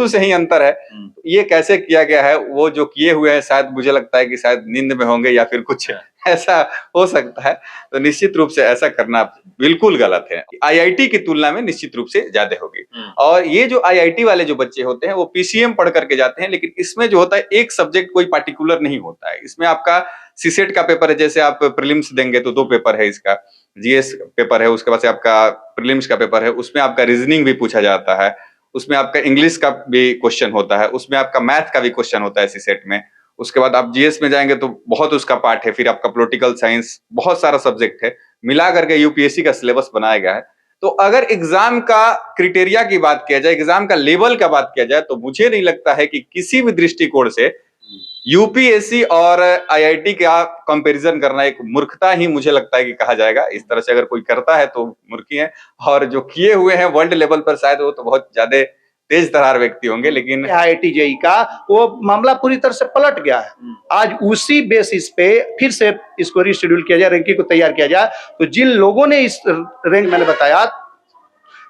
शुरू से ही अंतर है। ये कैसे किया गया है, वो जो किए हुए हैं शायद मुझे लगता है कि शायद नींद में होंगे या फिर कुछ ऐसा हो सकता है। तो निश्चित रूप से ऐसा करना बिल्कुल गलत है। आईआईटी की तुलना में निश्चित रूप से ज्यादा होगी। और ये जो आईआईटी वाले जो बच्चे होते हैं वो पीसीएम पढ़ करके जाते हैं, लेकिन इसमें जो होता है एक सब्जेक्ट कोई पार्टिकुलर नहीं होता है। इसमें आपका सीसेट का पेपर है, जैसे आप प्रीलिम्स देंगे तो 2 पेपर है, इसका जीएस पेपर है, उसके बाद से आपका प्रीलिम्स का पेपर है, उसमें आपका रीजनिंग भी पूछा जाता है, उसमें आपका इंग्लिश का भी क्वेश्चन होता है, उसमें आपका मैथ का भी क्वेश्चन होता है सीसेट में। उसके बाद आप जीएस में जाएंगे तो बहुत उसका पार्ट है, फिर आपका पॉलिटिकल साइंस, बहुत सारा सब्जेक्ट है, मिला करके यूपीएससी का सिलेबस बनाया गया है। तो अगर एग्जाम का क्रिटेरिया की बात किया जाए, एग्जाम का लेवल का बात किया जाए, तो मुझे नहीं लगता है कि किसी भी दृष्टिकोण से यूपीएससी और आईआईटी का कंपैरिजन करना एक मूर्खता ही मुझे लगता है कि कहा जाएगा। इस तरह से अगर कोई करता है तो मूर्खी है, और जो किए हुए हैं वर्ल्ड लेवल पर शायद वो तो बहुत ज्यादा तेज तरार व्यक्ति होंगे। लेकिन आईआईटी जेईई का वो मामला पूरी तरह से पलट गया है। आज उसी बेसिस पे फिर से इसको रीशेड्यूल किया जाए, रैंकिंग को तैयार किया जाए। तो जिन लोगों ने इस रैंक, मैंने बताया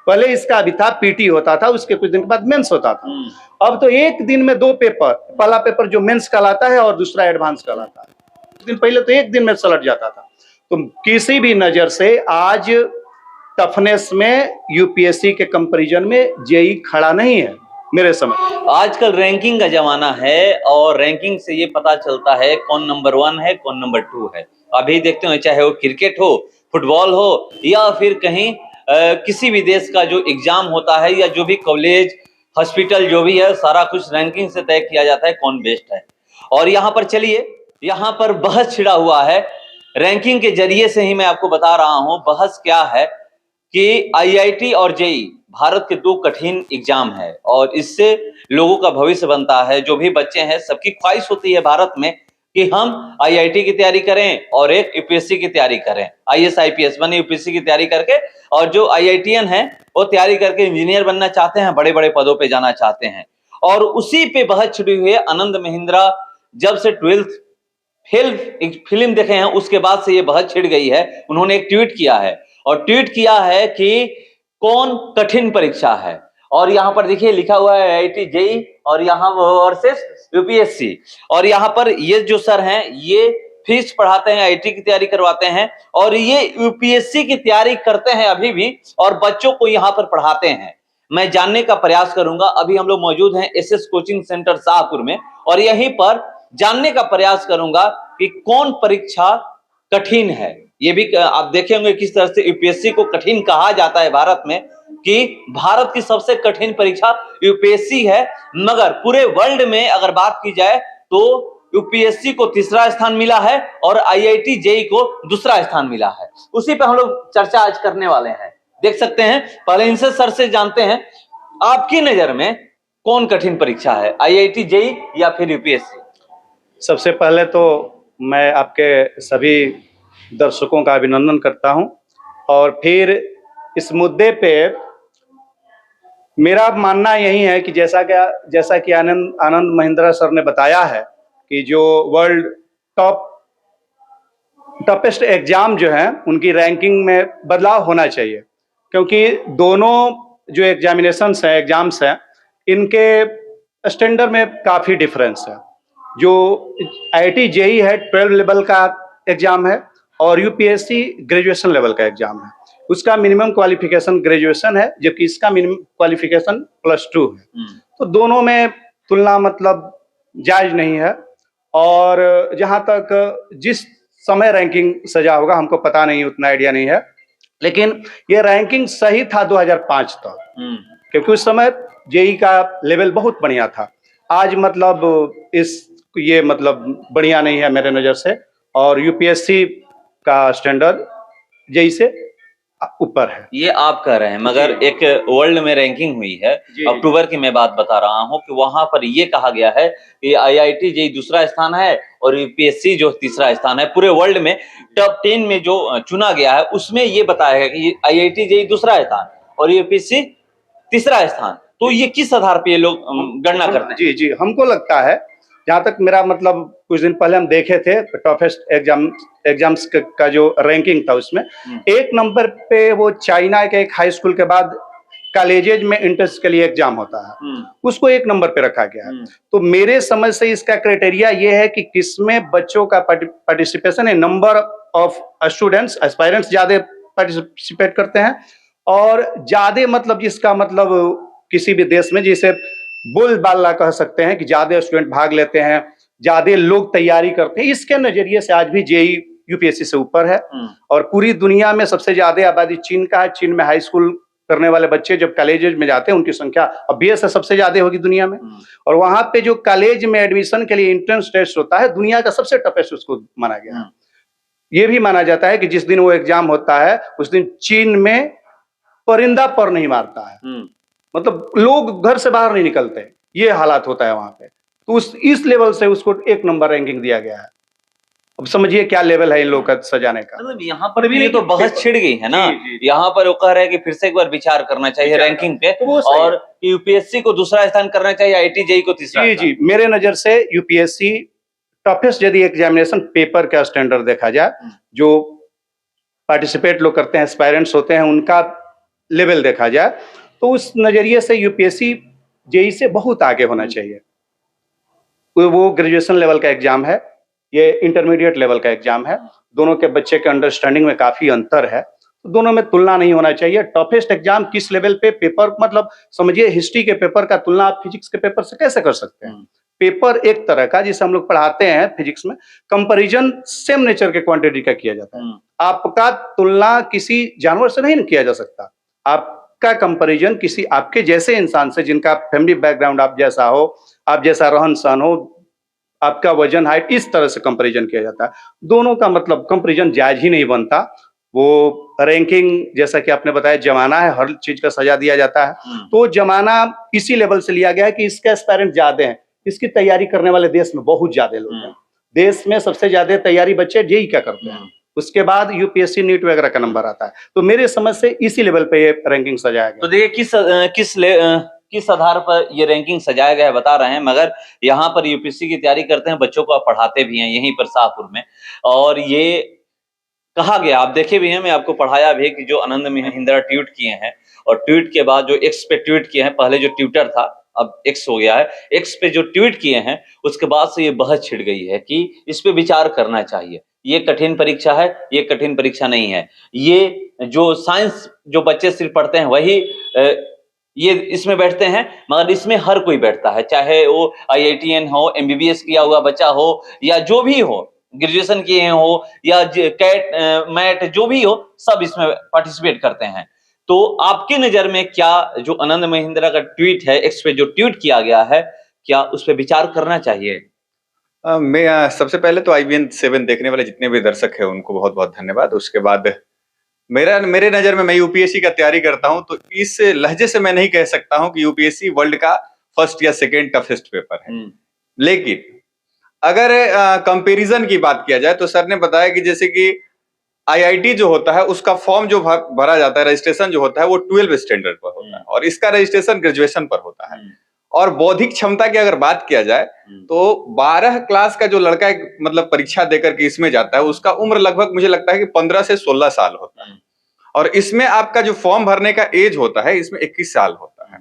पहले इसका अभी था पीटी होता था, उसके कुछ दिन के बाद मेंस होता था। अब तो एक दिन में 2 पेपर, पहला पेपर जो मेंस कहलाता है और दूसरा एडवांस कहलाता है। कुछ दिन पहले तो एक दिन में सलट जाता था। तो किसी भी नजर से आज टफनेस में यूपीएससी के कंपैरिजन में जेईई खड़ा नहीं है मेरे समझ। आजकल रैंकिंग का जमाना है और रैंकिंग से ये पता चलता है कौन नंबर 1 है, कौन नंबर 2 है। अभी देखते हो, चाहे वो क्रिकेट हो, फुटबॉल हो, या फिर कहीं किसी भी देश का जो एग्जाम होता है, या जो भी कॉलेज, हॉस्पिटल जो भी है, सारा कुछ रैंकिंग से तय किया जाता है कौन बेस्ट है। और यहाँ पर चलिए, यहाँ पर बहस छिड़ा हुआ है रैंकिंग के जरिए से ही। मैं आपको बता रहा हूँ बहस क्या है कि आईआईटी और जेईई भारत के 2 कठिन एग्जाम है, और इससे लोगों का भविष्य बनता है। जो भी बच्चे हैं, सबकी ख्वाहिश होती है भारत में कि हम आईआईटी की तैयारी करें और एक यूपीएससी की तैयारी करें, आईएएस आईपीएस बने यूपीएससी की तैयारी करके। और जो आईआईटीएन हैं वो तैयारी करके इंजीनियर बनना चाहते हैं, बड़े बड़े पदों पे जाना चाहते हैं। और उसी पे बहस छिड़ी हुई है। आनंद महिंद्रा जब से 12th फेल फिल्म देखे हैं, उसके बाद से ये बहस छिड़ गई है। उन्होंने एक ट्वीट किया है, और ट्वीट किया है कि कौन कठिन परीक्षा है। और यहाँ पर देखिए लिखा हुआ है आईआईटी जेईई, और यहाँ वर्सेस यूपीएससी। और यहाँ पर ये जो सर हैं, ये फीस पढ़ाते हैं, आईआईटी की तैयारी करवाते हैं, और ये यूपीएससी की तैयारी करते हैं अभी भी, और बच्चों को यहाँ पर पढ़ाते हैं। मैं जानने का प्रयास करूंगा। अभी हम लोग मौजूद हैं एसएस कोचिंग सेंटर शाहपुर में, और यहीं पर जानने का प्रयास करूंगा कि कौन परीक्षा कठिन है। ये भी आप देखेंगे किस तरह से यूपीएससी को कठिन कहा जाता है भारत में, कि भारत की सबसे कठिन परीक्षा यूपीएससी है। मगर पूरे वर्ल्ड में अगर बात की जाए तो यूपीएससी को 3रा स्थान मिला है और आईआईटी जेईई को 2रा स्थान मिला है। उसी पे हम लोग चर्चा आज करने वाले हैं। देख सकते हैं, पहले इनसे सर से जानते हैं, आपकी नजर में कौन कठिन परीक्षा है, आईआईटी जेईई या फिर यूपीएससी? सबसे पहले तो मैं आपके सभी दर्शकों का अभिनंदन करता हूं, और फिर इस मुद्दे पे मेरा मानना यही है कि जैसा कि आनंद महिंद्रा सर ने बताया है कि जो वर्ल्ड टॉपेस्ट एग्जाम जो है उनकी रैंकिंग में बदलाव होना चाहिए, क्योंकि दोनों जो एग्जाम्स हैं इनके स्टैंडर्ड में काफ़ी डिफरेंस है। जो आईआईटी जेईई है 12 लेवल का एग्जाम है, और यूपीएससी ग्रेजुएशन लेवल का एग्जाम है। उसका मिनिमम क्वालिफिकेशन ग्रेजुएशन है, जबकि इसका मिनिमम क्वालिफिकेशन +2 है। तो दोनों में तुलना मतलब जायज नहीं है। और जहाँ तक जिस समय रैंकिंग सजा होगा हमको पता नहीं, उतना आइडिया नहीं है, लेकिन ये रैंकिंग सही था 2005 तक, क्योंकि उस समय जेईई का लेवल बहुत बढ़िया था। आज मतलब ये मतलब बढ़िया नहीं है मेरे नज़र से, और यूपीएससी का स्टैंडर्ड जेईई से ऊपर है। ये आप कह रहे हैं, मगर एक वर्ल्ड में रैंकिंग हुई है अक्टूबर की, मैं बात बता रहा हूं कि वहां पर ये कहा गया है कि आईआईटी जेईई 2रा स्थान है और यूपीएससी जो 3रा स्थान है। पूरे वर्ल्ड में टॉप 10 में जो चुना गया है उसमें ये बताया गया कि आईआईटी जेईई 2रा स्थान और यूपीएससी 3रा स्थान। तो ये किस आधार पे ये लोग गणना करते हैं? जी, हमको लगता है, जहाँ तक मेरा मतलब कुछ दिन पहले हम देखे थे टॉपेस्ट एग्जाम्स का जो रैंकिंग था, उसमें 1 नंबर पे वो चाइना के एक हाई स्कूल के बाद कॉलेजेज में एंट्रेंस के लिए एग्जाम होता है, उसको 1 नंबर पे रखा गया है। तो मेरे समझ से इसका क्राइटेरिया ये है कि किसमें बच्चों का पार्टिसिपेशन है, नंबर ऑफ स्टूडेंट्स एस्पायरेंट्स ज्यादा पार्टिसिपेट करते हैं, और ज्यादा मतलब जिसका मतलब किसी भी देश में जैसे बोलबाला कह सकते हैं कि ज्यादा स्टूडेंट भाग लेते हैं, ज्यादा लोग तैयारी करते हैं, इसके नजरिए से आज भी जेईई यूपीएससी से ऊपर है। और पूरी दुनिया में सबसे ज्यादा आबादी चीन का है। चीन में हाई स्कूल करने वाले बच्चे जब कॉलेज में जाते हैं उनकी संख्या ऑब्वियस है सबसे ज्यादा होगी दुनिया में। और वहां पे जो कॉलेज में एडमिशन के लिए एंट्रेंस टेस्ट होता है, दुनिया का सबसे टफेस्ट उसको माना गया है। ये भी माना जाता है कि जिस दिन वो एग्जाम होता है उस दिन चीन में परिंदा पर नहीं मारता है, मतलब लोग घर से बाहर नहीं निकलते, ये हालात होता है वहां पे। तो इस लेवल से उसको 1 नंबर रैंकिंग दिया गया है। अब समझिए क्या लेवल है इन लोगों का सजाने का। मतलब यहाँ पर भी तो बहस छिड़ गई है ना। यहाँ पर वो कह रहे हैं कि फिर से एक बार विचार करना चाहिए रैंकिंग पे, और यूपीएससी को दूसरा स्थान करना चाहिए, आईआईटी जेईई को तीसरा। जी, मेरे नजर से यूपीएससी टफेस्ट यदि एग्जामिनेशन पेपर का स्टैंडर्ड देखा जाए, जो पार्टिसिपेट लोग करते हैं, एस्पायरेंट्स होते हैं, उनका लेवल देखा जाए, तो उस नजरिए से यूपीएससी जेईई से बहुत आगे होना चाहिए। वो ग्रेजुएशन लेवल का एग्जाम है, ये इंटरमीडिएट लेवल का एग्जाम है, दोनों के बच्चे के अंडरस्टैंडिंग में काफी अंतर है, तो दोनों में तुलना नहीं होना चाहिए। टफेस्ट एग्जाम किस लेवल पे पेपर, मतलब समझिए हिस्ट्री के पेपर का तुलना आप फिजिक्स के पेपर से कैसे कर सकते हैं। पेपर एक तरह का जिसे हम लोग पढ़ाते हैं फिजिक्स में, कंपैरिजन सेम नेचर के क्वांटिटी का किया जाता है। आपका तुलना किसी जानवर से नहीं किया जा सकता, आपका कंपैरिजन किसी आपके जैसे इंसान से, जिनका फैमिली बैकग्राउंड आप जैसा हो, आप जैसा रहन सहन हो, आपका वजन हाइट, इस तरह से कंपैरिजन किया जाता है। दोनों का मतलब कंपैरिजन जायज ही नहीं बनता। वो रैंकिंग जैसा कि आपने बताया जमाना है, हर चीज का सजा दिया जाता है, तो जमाना इसी लेवल से लिया गया है कि इसके एस्पायरेंट ज्यादा हैं, इसकी तैयारी करने वाले देश में बहुत ज्यादा लोग हैं। देश में सबसे ज्यादा तैयारी बच्चे जेईई का करते हैं, उसके बाद यूपीएससी नीट वगैरह का नंबर आता है। तो मेरे समझ से इसी लेवल पे ये रैंकिंग सजाया गया। तो देखिए किस आधार पर ये रैंकिंग सजाया गया है बता रहे हैं, मगर यहाँ पर यूपीएससी की तैयारी करते हैं बच्चों को, आप पढ़ाते भी हैं यहीं पर शाहपुर में, और ये कहा गया, आप देखे भी हैं, मैं आपको पढ़ाया भी, कि जो आनंद महिंद्रा ट्वीट किए हैं, और ट्वीट के बाद जो एक्स पे ट्वीट किए हैं, पहले जो ट्विटर था अब एक्स हो गया है, एक्स पे जो ट्वीट किए हैं उसके बाद से ये बहस छिड़ गई है कि इस पे विचार करना चाहिए। ये कठिन परीक्षा है, ये कठिन परीक्षा नहीं है, ये जो साइंस जो बच्चे सिर्फ पढ़ते हैं वही ये इसमें बैठते हैं, मगर इसमें हर कोई बैठता है, चाहे वो आईआईटीएन हो, एमबीबीएस किया हुआ बच्चा हो, या जो भी हो, ग्रेजुएशन किए हो, या कैट मैट जो भी हो, सब इसमें पार्टिसिपेट करते हैं। तो आपकी नजर में क्या जो आनंद महिंद्रा का ट्वीट है, एक्स पे जो ट्वीट किया गया है, क्या उस पर विचार करना चाहिए? मैं सबसे पहले तो IBN 7 देखने वाले जितने भी दर्शक हैं उनको बहुत बहुत धन्यवाद। उसके बाद मेरे नजर में, मैं यूपीएससी का तैयारी करता हूं, तो इस लहजे से मैं नहीं कह सकता हूं कि यूपीएससी वर्ल्ड का फर्स्ट या सेकेंड टफेस्ट पेपर है। लेकिन अगर कंपैरिजन की बात किया जाए तो सर ने बताया कि जैसे कि आईआईटी जो होता है उसका फॉर्म जो भरा जाता है, रजिस्ट्रेशन जो होता है वो 12 स्टैंडर्ड पर होता है, और इसका रजिस्ट्रेशन ग्रेजुएशन पर होता है। और बौद्धिक क्षमता की अगर बात किया जाए तो 12 क्लास का जो लड़का मतलब परीक्षा देकर के इसमें जाता है, उसका उम्र लगभग मुझे लगता है कि 15 से 16 साल होता है, और इसमें आपका जो फॉर्म भरने का एज होता है इसमें 21 साल होता है।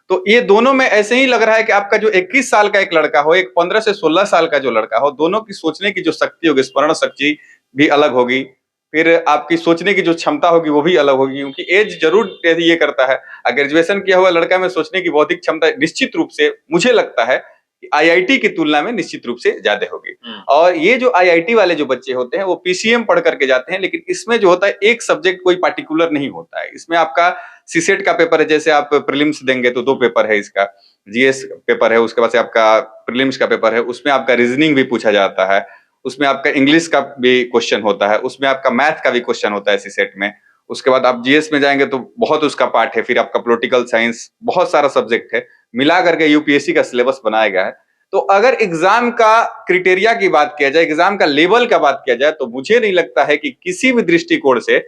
तो ये दोनों में ऐसे ही लग रहा है कि आपका जो 21 साल का एक लड़का हो, एक 15 से 16 साल का जो लड़का हो, दोनों की सोचने की जो शक्ति होगी, स्मरण शक्ति भी अलग होगी, फिर आपकी सोचने की जो क्षमता होगी वो भी अलग होगी, क्योंकि एज जरूर ये करता है। ग्रेजुएशन किया हुआ लड़का में सोचने की बौद्धिक क्षमता निश्चित रूप से मुझे लगता है कि आईआईटी की तुलना में निश्चित रूप से ज्यादा होगी। और ये जो आईआईटी वाले जो बच्चे होते हैं वो पीसीएम पढ़ करके जाते हैं, लेकिन इसमें जो होता है एक सब्जेक्ट कोई पार्टिकुलर नहीं होता है। इसमें आपका सीसेट का पेपर है, जैसे आप प्रीलिम्स देंगे तो 2 पेपर है, इसका जीएस पेपर है, उसके बाद से आपका प्रीलिम्स का पेपर है, उसमें आपका रीजनिंग भी पूछा जाता है, उसमें आपका इंग्लिश का भी क्वेश्चन होता है, उसमें आपका मैथ का भी क्वेश्चन होता है सीसेट में। उसके बाद आप जीएस में जाएंगे तो बहुत उसका पार्ट है, फिर आपका पॉलिटिकल साइंस, बहुत सारा सब्जेक्ट है, मिला करके यूपीएससी का सिलेबस बनाया गया है। तो अगर एग्जाम का क्राइटेरिया की बात किया जाए, एग्जाम का लेवल का बात किया जाए, तो मुझे नहीं लगता है कि किसी भी दृष्टिकोण से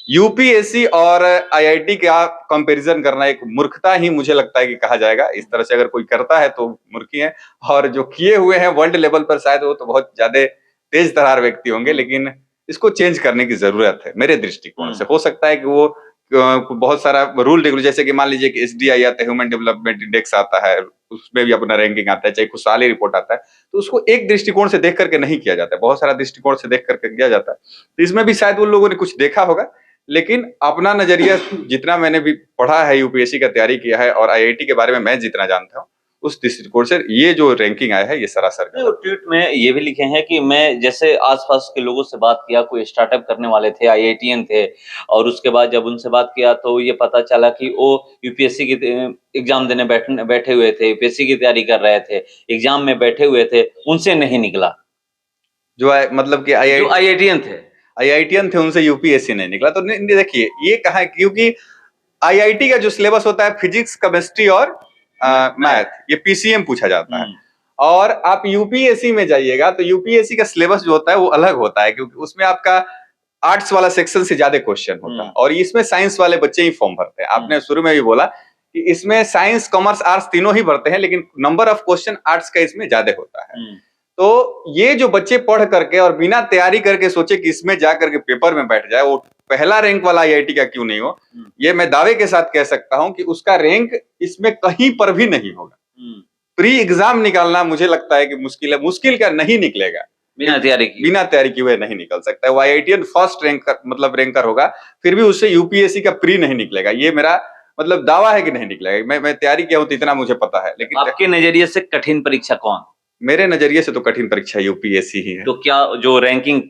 यूपीएससी और आईआईटी का कंपैरिजन करना एक मूर्खता ही मुझे लगता है कि कहा जाएगा। इस तरह से अगर कोई करता है तो मूर्खी है, और जो किए हुए हैं वर्ल्ड लेवल पर शायद वो तो बहुत ज्यादा तेज तर्रार व्यक्ति होंगे, लेकिन इसको चेंज करने की जरूरत है मेरे दृष्टिकोण से। हो सकता है कि वो बहुत सारा रूल रेगुलेशन, जैसे कि मान लीजिए कि SDI आता है, ह्यूमन डेवलपमेंट इंडेक्स आता है, उसमें भी अपना रैंकिंग आता है, चाहे खुशहाली रिपोर्ट आता है, तो उसको एक दृष्टिकोण से देख करके नहीं किया जाता है, बहुत सारा दृष्टिकोण से देख करके किया जाता है। तो इसमें भी शायद उन लोगों ने कुछ देखा होगा, लेकिन अपना नजरिया जितना मैंने भी पढ़ा है, यूपीएससी का तैयारी किया है और आईआईटी के बारे में मैं जितना जानता हूँ, उस दृष्टिकोण से ये जो रैंकिंग आया है ये सरासर नहीं, वो ट्वीट में ये भी लिखे हैं कि मैं जैसे आसपास के लोगों से बात किया, कोई स्टार्टअप करने वाले थे, आईआईटीएन थे, और उसके बाद जब उनसे बात किया तो ये पता चला कि वो यूपीएससी की एग्जाम देने बैठे हुए थे, यूपीएससी की तैयारी कर रहे थे, एग्जाम में बैठे हुए थे, उनसे नहीं निकला। मतलब कि जो आईआईटीएन थे उनसे यूपीएससी नहीं निकला। तो देखिए ये कहा है, क्योंकि आईआईटी का जो सिलेबस होता है फिजिक्स, केमिस्ट्री और मैथ, ये पीसीएम पूछा जाता है, और आप यूपीएससी में जाइएगा तो यूपीएससी का सिलेबस जो होता है वो अलग होता है, क्योंकि उसमें आपका आर्ट्स वाला सेक्शन से ज्यादा क्वेश्चन होता है और इसमें साइंस वाले बच्चे ही फॉर्म भरते हैं। आपने शुरू में भी बोला कि इसमें साइंस, कॉमर्स, आर्ट्स तीनों ही भरते हैं, लेकिन नंबर ऑफ क्वेश्चन आर्ट्स का इसमें ज्यादा होता है। तो ये जो बच्चे पढ़ करके और बिना तैयारी करके सोचे कि इसमें जाकर के पेपर में बैठ जाए, वो पहला रैंक वाला आईआईटी का क्यों नहीं हो, ये मैं दावे के साथ कह सकता हूं कि उसका रैंक इसमें कहीं पर भी नहीं होगा। प्री एग्जाम निकालना मुझे लगता है कि मुश्किल है, मुश्किल क्या नहीं निकलेगा, बिना तैयारी की हुए नहीं निकल सकता है। वो आईआईटीएन फर्स्ट रैंकर होगा, फिर भी उससे यूपीएससी का प्री नहीं निकलेगा, ये मेरा मतलब दावा है कि नहीं निकलेगा। मैं तैयारी किया हूं तो इतना मुझे पता है। लेकिन आपके नजरिए से कठिन परीक्षा कौन? मेरे नजरिए से तो कठिन परीक्षा यूपीएससी ही है। तो क्या जो रैंकिंग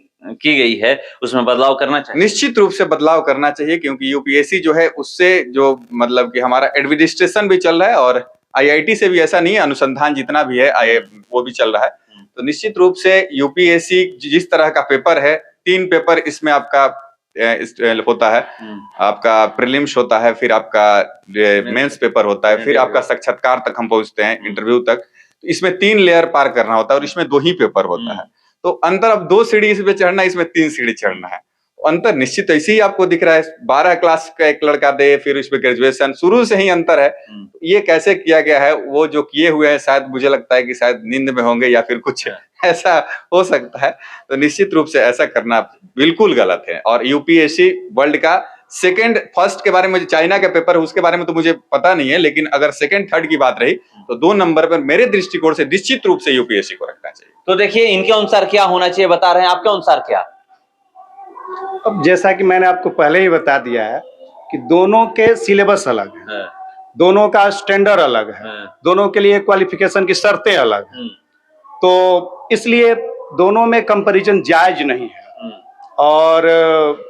की गई है उसमें बदलाव करना चाहिए? निश्चित रूप से बदलाव करना चाहिए, क्योंकि यूपीएससी जो है उससे जो मतलब कि हमारा एडमिनिस्ट्रेशन भी चल रहा है और आईआईटी से भी ऐसा नहीं है, अनुसंधान जितना भी है वो भी चल रहा है। तो निश्चित रूप से यूपीएससी जिस तरह का पेपर है, 3 पेपर इसमें आपका होता है, आपका प्रीलिम्स होता है, फिर आपका मेंस पेपर होता है, फिर आपका साक्षात्कार तक हम पहुंचते हैं, इंटरव्यू तक। तो इसमें 3 लेयर पार करना होता है और इसमें 2 ही पेपर होता है। तो अंतर अब 2 सीढ़ी इसमें चढ़ना, इसमें 3 सीढ़ी चढ़ना है। तो अंतर निश्चित ऐसे ही आपको दिख रहा है। 12 क्लास का एक लड़का दे, फिर इसमें ग्रेजुएशन, शुरू से ही अंतर है। ये कैसे किया गया है, वो जो किए हुए हैं शायद मुझे लगता है कि शायद नींद में होंगे या फिर कुछ ऐसा हो सकता है। तो निश्चित रूप से ऐसा करना बिल्कुल गलत है। और यूपीएससी वर्ल्ड का फर्स्ट के बारे में, चाइना का पेपर है उसके बारे में तो मुझे पता नहीं है, लेकिन अगर सेकंड, थर्ड की बात रही तो 2 नंबर पर मेरे दृष्टिकोण से निश्चित रूप से यूपीएससी को रखना चाहिए। तो देखिए इनके अनुसार क्या होना चाहिए बता रहे हैं, आपके अनुसार क्या? अब जैसा कि मैंने आपको पहले ही बता दिया है कि दोनों के सिलेबस अलग है, दोनों का स्टैंडर्ड अलग है, दोनों के लिए क्वालिफिकेशन की शर्तें अलग हैं, तो इसलिए दोनों में कंपैरिजन जायज नहीं है। और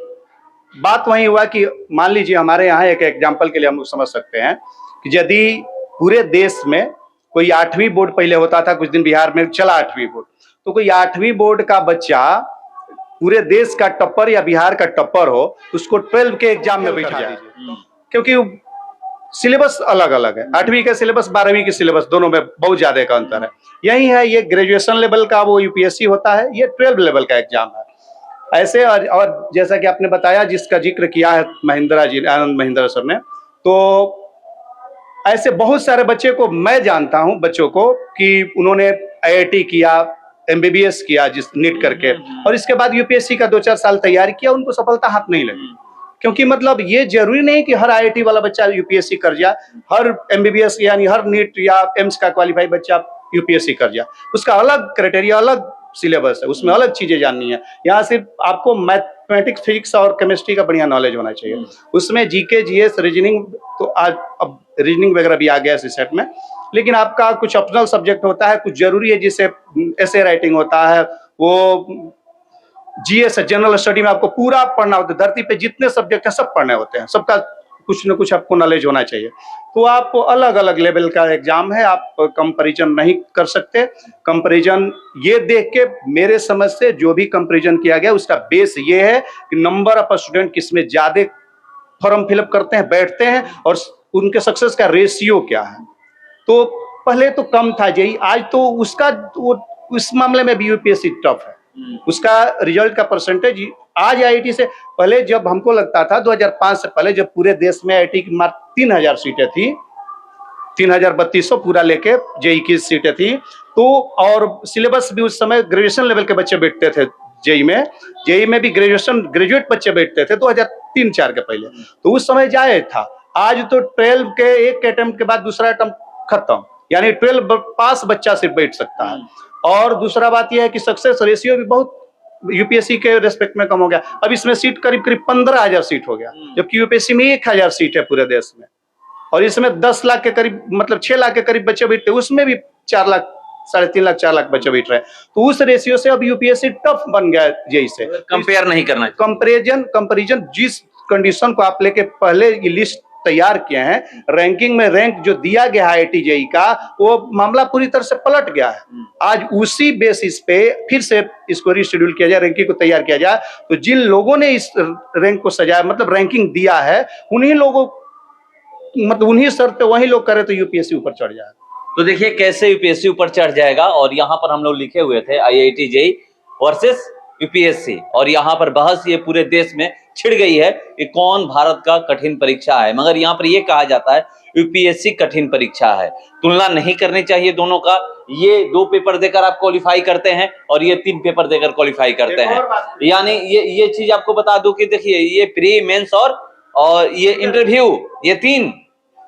बात वही हुआ कि मान लीजिए हमारे यहाँ एक एग्जाम्पल के लिए हम लोग समझ सकते हैं कि यदि पूरे देश में कोई 8वीं बोर्ड पहले होता था, कुछ दिन बिहार में चला 8वीं बोर्ड, तो कोई 8वीं बोर्ड का बच्चा पूरे देश का टॉपर या बिहार का टॉपर हो, उसको 12 के एग्जाम में बैठा दीजिए, क्योंकि सिलेबस अलग अलग है। 8वीं का सिलेबस, 12वीं के सिलेबस, दोनों में बहुत ज्यादा का अंतर है। यही है, ये ग्रेजुएशन लेवल का वो यूपीएससी होता है, ये 12 लेवल का एग्जाम है। ऐसे और जैसा कि आपने बताया, जिसका जिक्र किया है महिंद्रा जी, आनंद महिंद्रा सर ने, तो ऐसे बहुत सारे बच्चे को मैं जानता हूं, बच्चों को, कि उन्होंने आईआईटी किया, एमबीबीएस किया जिस नीट करके, और इसके बाद यूपीएससी का 2-4 साल तैयारी किया, उनको सफलता हाथ नहीं लगी। क्योंकि मतलब ये जरूरी नहीं कि हर आईआईटी वाला बच्चा यूपीएससी कर जाए, हर एमबीबीएस यानी हर नीट या एम्स का क्वालिफाई बच्चा यूपीएससी कर जाए। उसका अलग क्राइटेरिया, अलग सिलेबस है, उसमें अलग चीजें जाननी है। यहाँ सिर्फ आपको मैथमेटिक्स, फिजिक्स और केमिस्ट्री का बढ़िया नॉलेज होना चाहिए। उसमें जीके, जीएस, रीजनिंग, तो आज अब रीजनिंग वगैरह भी आ गया है सेट में, लेकिन आपका कुछ ऑप्शनल सब्जेक्ट होता है, कुछ जरूरी है, जिससे ऐसे राइटिंग होता है, वो जीएस जनरल स्टडी में आपको पूरा पढ़ना होता है। धरती पे जितने सब्जेक्ट हैं सब पढ़ने होते हैं, सबका कुछ न कुछ आपको नॉलेज होना चाहिए। तो आप अलग अलग लेवल का एग्जाम है, आप कंपैरिजन नहीं कर सकते। कंपैरिजन ये देख के, मेरे समझ से जो भी कंपैरिजन किया गया उसका बेस ये है कि नंबर ऑफ स्टूडेंट किसमें ज्यादा फॉर्म फिलअप करते हैं, बैठते हैं, और उनके सक्सेस का रेशियो क्या है। तो पहले तो कम था जेई, आज तो उसका उस मामले में भी यूपीएससी टफ है। उसका रिजल्ट का परसेंटेज आज आईआईटी से पहले, जब हमको लगता था 2005 से पहले, जब पूरे देश में आईआईटी की मात्र 3000 सीटें थी, 3200 पूरा लेके जेई की सीटें थी, तो और सिलेबस भी उस समय ग्रेजुएशन लेवल के बच्चे बैठते थे जेई में भी ग्रेजुएट बच्चे बैठते थे 2003-4 के पहले, तो उस समय जायज था। आज तो 12 के एक अटेम्प्ट के बाद दूसरा अटेम्प्ट खत्म, यानी 12 पास बच्चा सिर्फ बैठ सकता है। और दूसरा बात यह है कि सक्सेस रेशियो भी बहुत यूपीएससी के रेस्पेक्ट में कम हो गया। अब इसमें सीट करीब 15,000 सीट हो गया, जबकि यूपीएससी में 1,000 सीट है पूरे देश में, और इसमें 10 लाख के करीब, मतलब 6 लाख के करीब बच्चे बैठते, उसमें भी 4 लाख, 3.5 लाख, 4 लाख बच्चे बैठ रहे हैं। तो उस रेशियो से अब यूपीएससी टफ बन गया जेई से। कंपेयर नहीं करना चाहिए। कंपेरिजन जिस कंडीशन को आप लेके पहले ये लिस्ट तैयार किए हैं, रैंकिंग में रैंक जो दिया गया है आईआईटी जेई का, वो मामला पूरी तरह से पलट गया है। आज उसी बेसिस पे फिर से इसको रीशेड्यूल किया जाए, रैंकिंग को तैयार किया जाए, तो जिन लोगों ने इस रैंक को सजाया, मतलब रैंकिंग दिया है, उन्हीं लोगों, मतलब उन्हीं शर्त पे वही लोग करे तो यूपीएससी ऊपर चढ़ जाए। तो देखिए कैसे यूपीएससी ऊपर चढ़ जाएगा। और यहाँ पर हम लोग लिखे हुए थे आईआईटी जेई वर्सेस यूपीएससी, और यहाँ पर बहस ये पूरे देश में छिड़ गई है कि कौन भारत का कठिन परीक्षा है। मगर यहाँ पर ये कहा जाता है यूपीएससी कठिन परीक्षा है। तुलना नहीं करनी चाहिए दोनों का। ये 2 पेपर देकर आप क्वालिफाई करते हैं और ये 3 पेपर देकर क्वालिफाई करते हैं। यानी ये चीज आपको बता दूं कि देखिए ये प्री मेंस और ये इंटरव्यू, ये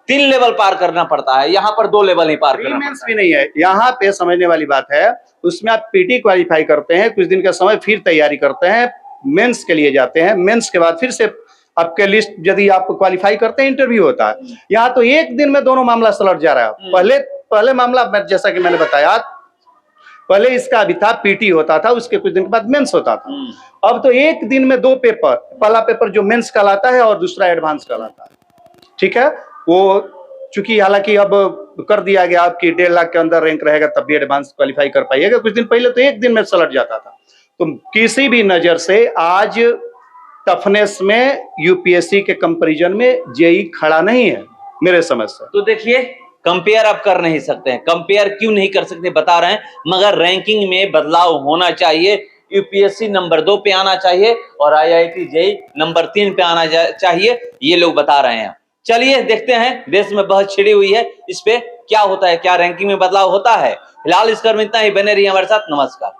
तीन लेवल पार करना पड़ता है। यहाँ पर 2 लेवल ही पार करना मेंस भी नहीं है। यहाँ पे समझने वाली बात है, उसमें आप पीटी क्वालिफाई करते हैं, कुछ दिन का समय फिर तैयारी करते हैं, मेंस के लिए जाते हैं, मेंस के बाद फिर से आपके लिस्ट, यदि आप क्वालिफाई करते हैं, इंटरव्यू होता है। यहाँ तो एक दिन में दोनों मामला सलट जा रहा है। पहले मामला, जैसा कि मैंने बताया, पहले इसका अभी था पीटी होता था, उसके कुछ दिन के बाद मेंस होता था। अब तो एक दिन में 2 पेपर, पहला पेपर जो मेंस कहलाता है और दूसरा एडवांस कहलाता है। ठीक है, वो चूंकि हालांकि अब कर दिया गया आपकी 1.5 लाख के अंदर रैंक रहेगा तब भी एडवांस क्वालिफाई कर पाइएगा। कुछ दिन पहले तो एक दिन में सलट जाता था। तो किसी भी नजर से आज टफनेस में यूपीएससी के कंपैरिजन में जेई खड़ा नहीं है मेरे समझ से। तो देखिए कंपेयर आप कर नहीं सकते हैं। कंपेयर क्यों नहीं कर सकते बता रहे हैं, मगर रैंकिंग में बदलाव होना चाहिए। यूपीएससी नंबर 2 पे आना चाहिए और आईआईटी जेई नंबर 3 पे आना चाहिए, ये लोग बता रहे हैं। चलिए देखते हैं, देश में बहस छिड़ी हुई है, इस पे क्या होता है, क्या रैंकिंग में बदलाव होता है। फिलहाल इस क्रम में इतना ही। बने रहिए हमारे साथ। नमस्कार।